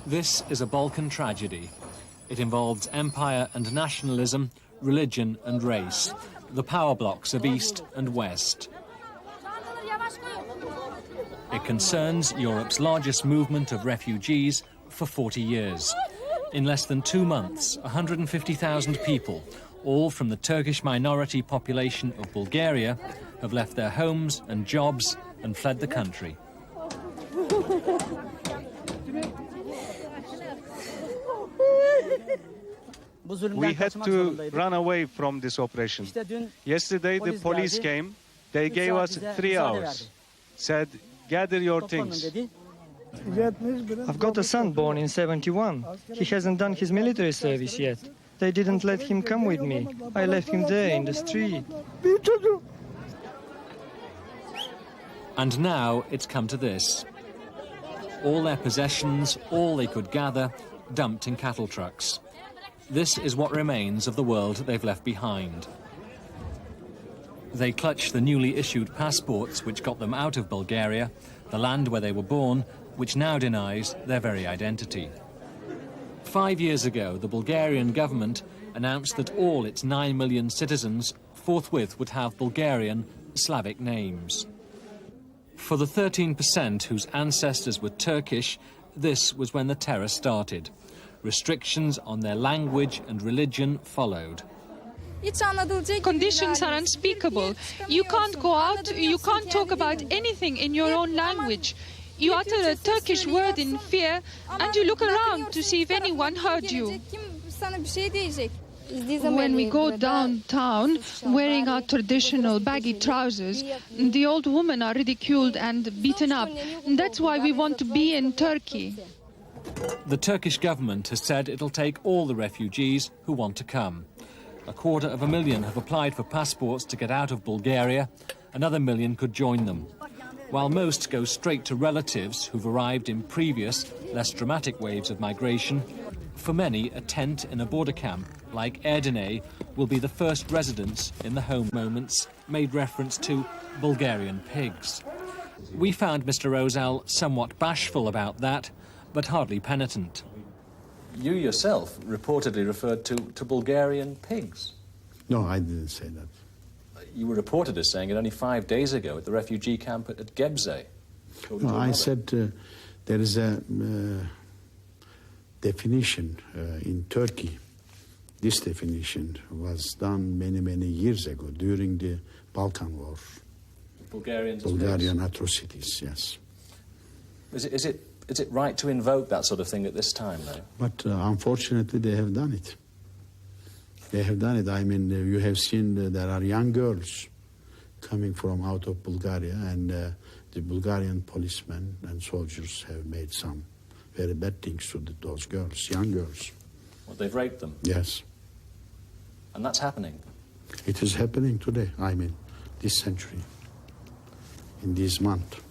This is a Balkan tragedy. It involves empire and nationalism, religion and race, the power blocks of East and West. It concerns Europe's largest movement of refugees for 40 years. In less than 2 months, 150,000 people, all from the Turkish minority population of Bulgaria, have left their homes and jobs and fled the country. We had to run away from this operation. Yesterday the police came, they gave us 3 hours, said, gather your things. I've got a son born in 71. He hasn't done his military service yet. They didn't let him come with me. I left him there in the street. And now it's come to this. All their possessions, all they could gather, dumped in cattle trucks. This is what remains of the world they've left behind. They clutch the newly issued passports which got them out of Bulgaria, the land where they were born, which now denies their very identity. 5 years ago, the Bulgarian government announced that all its 9 million citizens forthwith would have Bulgarian Slavic names. For the 13% whose ancestors were Turkish, this was when the terror started. Restrictions on their language and religion followed. Conditions are unspeakable. You can't go out, you can't talk about anything in your own language. You utter a Turkish word in fear and you look around to see if anyone heard you. When we go downtown wearing our traditional baggy trousers, the old women are ridiculed and beaten up. That's why we want to be in Turkey. The Turkish government has said it'll take all the refugees who want to come. 250,000 have applied for passports to get out of Bulgaria. Another million could join them. While most go straight to relatives who've arrived in previous, less dramatic waves of migration, for many, a tent in a border camp like Edirne will be the first residence in the home. Moments made reference to Bulgarian pigs. We found Mr. Rosal somewhat bashful about that, but hardly penitent. You yourself reportedly referred to Bulgarian pigs. No, I didn't say that. You were reported as saying it only 5 days ago at the refugee camp at Gebze. No, I said there is a definition in Turkey. This definition was done many, many years ago during the Balkan War. Bulgarian atrocities, yes. Is it right to invoke that sort of thing at this time, though? But unfortunately, they have done it. They have done it. I mean, you have seen there are young girls coming from out of Bulgaria, and the Bulgarian policemen and soldiers have made some very bad things to those girls, young girls. Well, they've raped them? Yes. And that's happening? It is happening today, I mean, this century, in this month.